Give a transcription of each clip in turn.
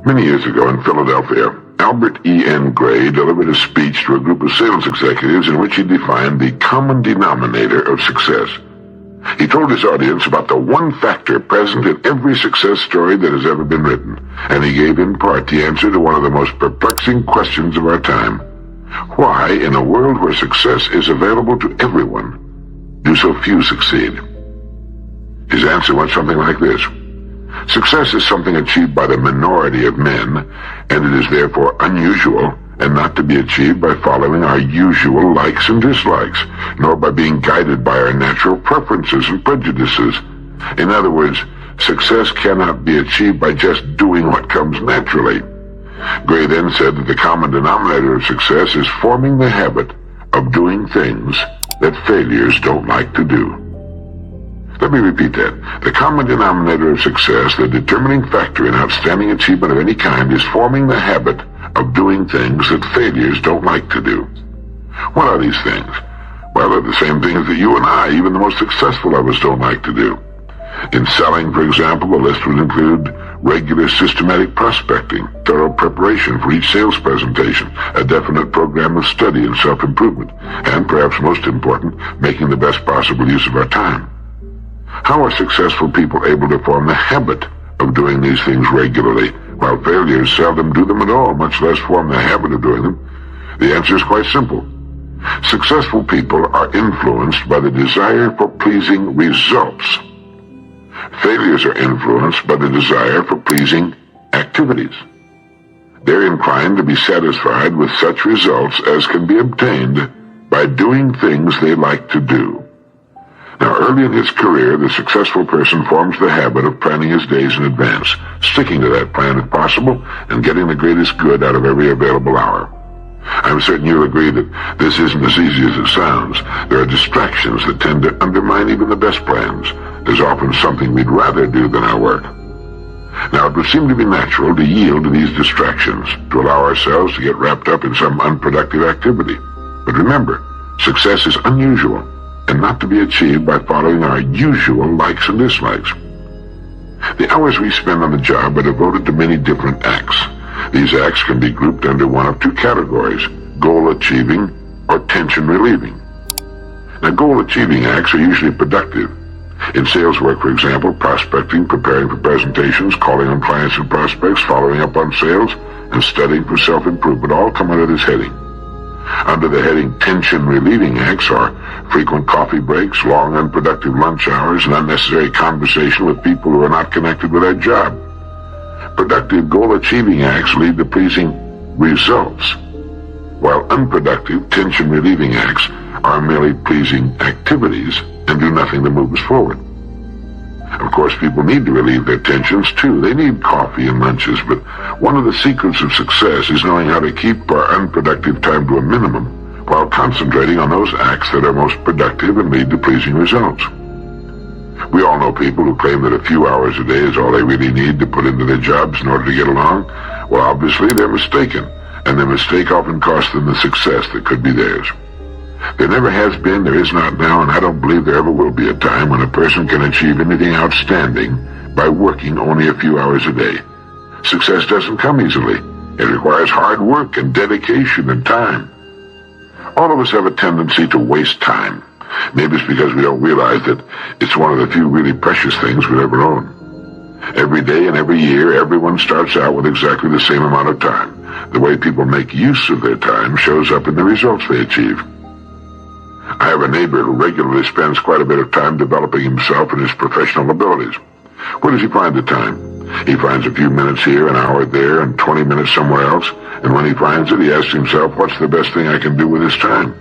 Many years ago in Philadelphia, Albert E.N. Gray delivered a speech to a group of sales executives in which he defined the common denominator of success. He told his audience about the one factor present in every success story that has ever been written, and he gave in part the answer to one of the most perplexing questions of our time. Why, in a world where success is available to everyone, do so few succeed? His answer went something like this. Success is something achieved by the minority of men, and it is therefore unusual and not to be achieved by following our usual likes and dislikes, nor by being guided by our natural preferences and prejudices. In other words, success cannot be achieved by just doing what comes naturally. Gray then said that the common denominator of success is forming the habit of doing things that failures don't like to do. Let me repeat that. The common denominator of success, the determining factor in outstanding achievement of any kind, is forming the habit of doing things that failures don't like to do. What are these things? Well, they're the same things that you and I, even the most successful of us, don't like to do. In selling, for example, the list would include regular systematic prospecting, thorough preparation for each sales presentation, a definite program of study and self-improvement, and perhaps most important, making the best possible use of our time. How are successful people able to form the habit of doing these things regularly, while failures seldom do them at all, much less form the habit of doing them? The answer is quite simple. Successful people are influenced by the desire for pleasing results. Failures are influenced by the desire for pleasing activities. They're inclined to be satisfied with such results as can be obtained by doing things they like to do. Now, early in his career, the successful person forms the habit of planning his days in advance, sticking to that plan if possible, and getting the greatest good out of every available hour. I'm certain you'll agree that this isn't as easy as it sounds. There are distractions that tend to undermine even the best plans. There's often something we'd rather do than our work. Now, it would seem to be natural to yield to these distractions, to allow ourselves to get wrapped up in some unproductive activity. But remember, success is unusual, and not to be achieved by following our usual likes and dislikes. The hours we spend on the job are devoted to many different acts. These acts can be grouped under one of two categories, goal-achieving or tension-relieving. Now, goal-achieving acts are usually productive. In sales work, for example, prospecting, preparing for presentations, calling on clients and prospects, following up on sales, and studying for self-improvement all come under this heading. Under the heading tension-relieving acts are frequent coffee breaks, long unproductive lunch hours, and unnecessary conversation with people who are not connected with our job. Productive goal-achieving acts lead to pleasing results, while unproductive tension-relieving acts are merely pleasing activities and do nothing to move us forward. Of course, people need to relieve their tensions, too. They need coffee and lunches, but one of the secrets of success is knowing how to keep our unproductive time to a minimum while concentrating on those acts that are most productive and lead to pleasing results. We all know people who claim that a few hours a day is all they really need to put into their jobs in order to get along. Well, obviously, they're mistaken, and their mistake often costs them the success that could be theirs. There never has been, there is not now, and I don't believe there ever will be a time when a person can achieve anything outstanding by working only a few hours a day. Success doesn't come easily. It requires hard work and dedication and time. All of us have a tendency to waste time. Maybe it's because we don't realize that it's one of the few really precious things we'll ever own. Every day and every year, everyone starts out with exactly the same amount of time. The way people make use of their time shows up in the results they achieve. I have a neighbor who regularly spends quite a bit of time developing himself and his professional abilities. Where does he find the time? He finds a few minutes here, an hour there, and 20 minutes somewhere else, and when he finds it, he asks himself, what's the best thing I can do with this time?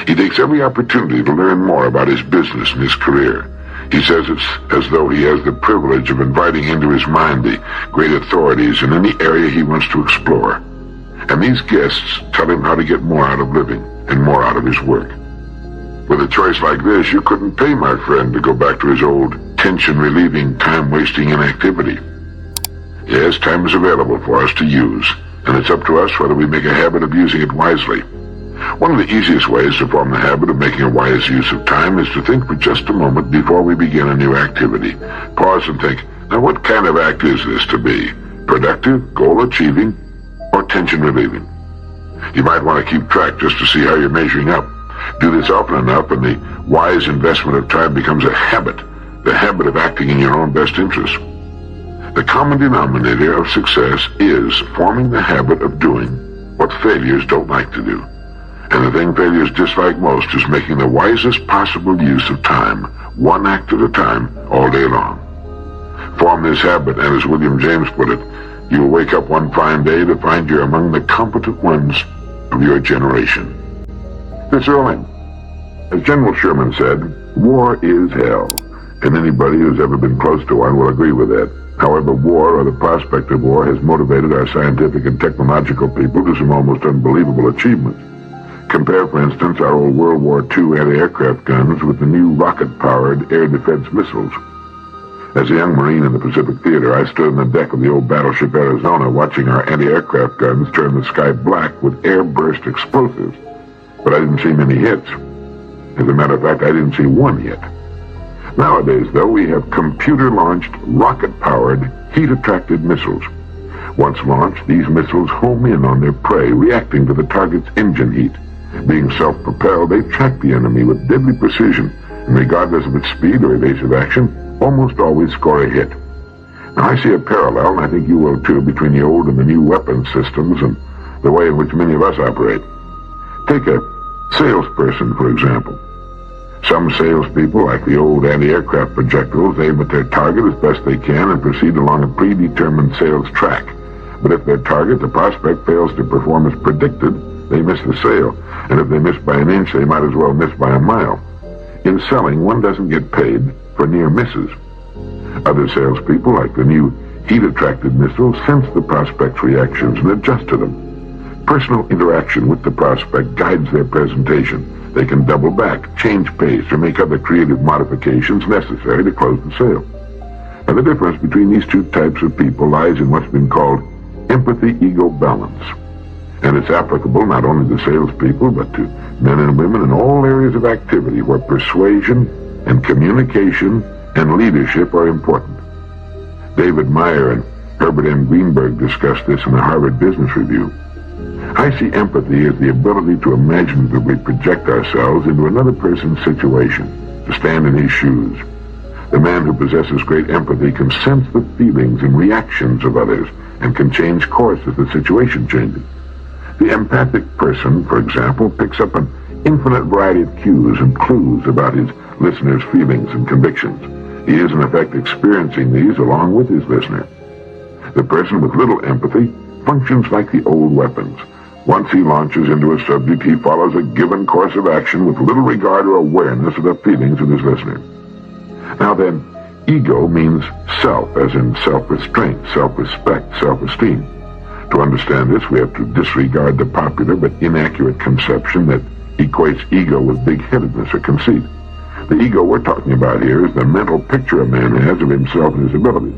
He takes every opportunity to learn more about his business and his career. He says it's as though he has the privilege of inviting into his mind the great authorities in any area he wants to explore. And these guests tell him how to get more out of living and more out of his work. With a choice like this, you couldn't pay my friend to go back to his old tension-relieving, time-wasting inactivity. Yes, time is available for us to use, and it's up to us whether we make a habit of using it wisely. One of the easiest ways to form the habit of making a wise use of time is to think for just a moment before we begin a new activity. Pause and think, now what kind of act is this to be? productive, goal-achieving, or tension-relieving. You might want to keep track just to see how you're measuring up. Do this often enough, and the wise investment of time becomes a habit, the habit of acting in your own best interest. The common denominator of success is forming the habit of doing what failures don't like to do. And the thing failures dislike most is making the wisest possible use of time, one act at a time, all day long. Form this habit, and as William James put it, you will wake up one fine day to find you're among the competent ones of your generation. This Earl, as General Sherman said, war is hell, and anybody who's ever been close to one will agree with that. However, war, or the prospect of war, has motivated our scientific and technological people to some almost unbelievable achievements. Compare, for instance, our old World War II anti-aircraft guns with the new rocket-powered air defense missiles. As a young Marine in the Pacific Theater, I stood on the deck of the old battleship Arizona watching our anti-aircraft guns turn the sky black with air-burst explosives. But I didn't see many hits. As a matter of fact, I didn't see one hit. Nowadays, though, we have computer-launched, rocket-powered, heat-attracted missiles. Once launched, these missiles home in on their prey, reacting to the target's engine heat. Being self-propelled, they track the enemy with deadly precision, and regardless of its speed or evasive action, almost always score a hit. Now, I see a parallel, and I think you will too, between the old and the new weapons systems and the way in which many of us operate. Take a salesperson, for example. Some salespeople, like the old anti-aircraft projectiles, aim at their target as best they can and proceed along a predetermined sales track. But if their target, the prospect, fails to perform as predicted, they miss the sale. And if they miss by an inch, they might as well miss by a mile. In selling, one doesn't get paid for near misses. Other salespeople, like the new heat-attracted missiles, sense the prospect's reactions and adjust to them. Personal interaction with the prospect guides their presentation. They can double back, change pace, or make other creative modifications necessary to close the sale. And the difference between these two types of people lies in what's been called empathy-ego balance. And it's applicable not only to salespeople, but to men and women in all areas of activity where persuasion and communication and leadership are important. David Meyer and Herbert M. Greenberg discussed this in the Harvard Business Review. I see empathy as the ability to imaginatively project ourselves into another person's situation, to stand in his shoes. The man who possesses great empathy can sense the feelings and reactions of others and can change course as the situation changes. The empathic person, for example, picks up an infinite variety of cues and clues about his listener's feelings and convictions. He is, in effect, experiencing these along with his listener. The person with little empathy functions like the old weapons. Once he launches into a subject, he follows a given course of action with little regard or awareness of the feelings of his listener. Now then, ego means self, as in self-restraint, self-respect, self-esteem. To understand this, we have to disregard the popular but inaccurate conception that equates ego with big-headedness or conceit. The ego we're talking about here is the mental picture a man has of himself and his abilities.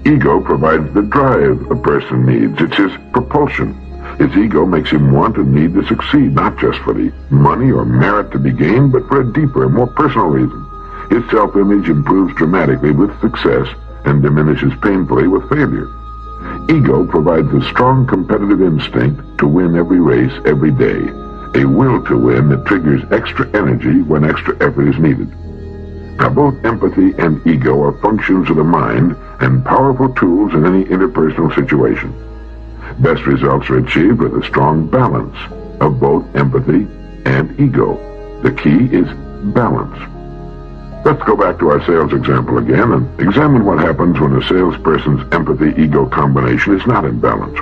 Ego provides the drive a person needs. It's his propulsion. His ego makes him want and need to succeed, not just for the money or merit to be gained, but for a deeper and more personal reason. His self-image improves dramatically with success and diminishes painfully with failure. Ego provides a strong competitive instinct to win every race, every day, a will to win that triggers extra energy when extra effort is needed. Now, both empathy and ego are functions of the mind and powerful tools in any interpersonal situation. Best results are achieved with a strong balance of both empathy and ego. The key is balance. Let's go back to our sales example again and examine what happens when a salesperson's empathy-ego combination is not in balance.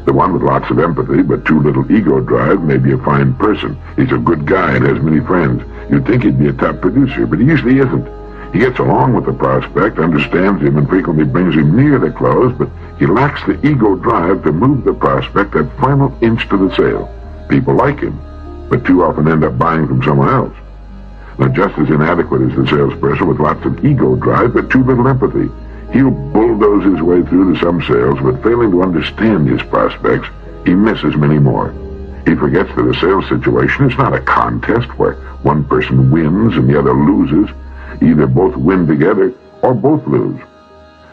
The one with lots of empathy but too little ego drive may be a fine person. He's a good guy and has many friends. You'd think he'd be a top producer, but he usually isn't. He gets along with the prospect, understands him, and frequently brings him near the close, but he lacks the ego drive to move the prospect that final inch to the sale. People like him, but too often end up buying from someone else. Now, just as inadequate as the salesperson with lots of ego drive but too little empathy. He'll bulldoze his way through to some sales, but failing to understand his prospects, he misses many more. He forgets that a sales situation is not a contest where one person wins and the other loses. Either both win together or both lose.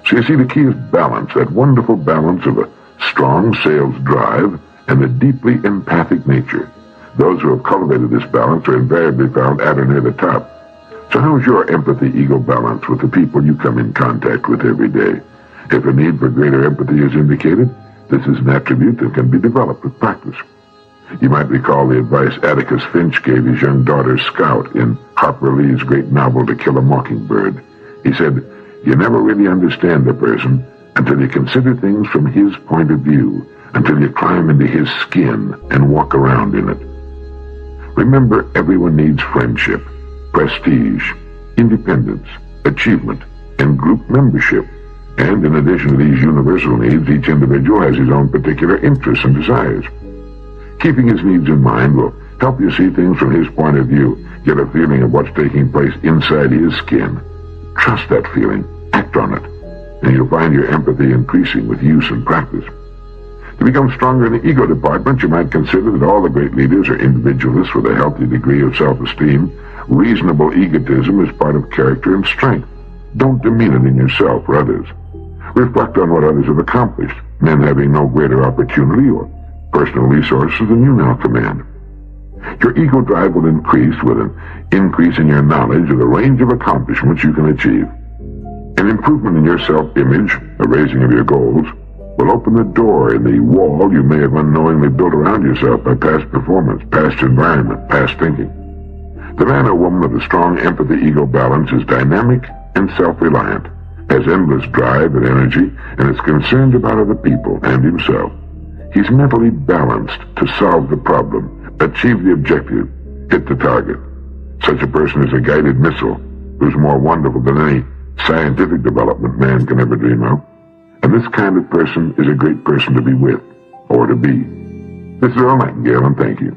So you see, the key is balance, that wonderful balance of a strong sales drive and a deeply empathic nature. Those who have cultivated this balance are invariably found at or near the top. So how's your empathy-ego balance with the people you come in contact with every day? If a need for greater empathy is indicated, this is an attribute that can be developed with practice. You might recall the advice Atticus Finch gave his young daughter Scout in Harper Lee's great novel To Kill a Mockingbird. He said, "You never really understand a person until you consider things from his point of view, until you climb into his skin and walk around in it." Remember, everyone needs friendship, prestige, independence, achievement, and group membership. And in addition to these universal needs, each individual has his own particular interests and desires. Keeping his needs in mind will help you see things from his point of view, get a feeling of what's taking place inside his skin. Trust that feeling, act on it, and you'll find your empathy increasing with use and practice. To become stronger in the ego department, you might consider that all the great leaders are individualists with a healthy degree of self-esteem. Reasonable egotism is part of character and strength. Don't demean it in yourself or others. Reflect on what others have accomplished, men having no greater opportunity or personal resources than you now command. Your ego drive will increase with an increase in your knowledge of the range of accomplishments you can achieve. An improvement in your self-image, a raising of your goals, will open the door in the wall you may have unknowingly built around yourself by past performance, past environment, past thinking. The man or woman of a strong empathy-ego balance is dynamic and self-reliant, has endless drive and energy, and is concerned about other people and himself. He's mentally balanced to solve the problem, achieve the objective, hit the target. Such a person is a guided missile who's more wonderful than any scientific development man can ever dream of. And this kind of person is a great person to be with, or to be. This is Earl Nightingale, and thank you.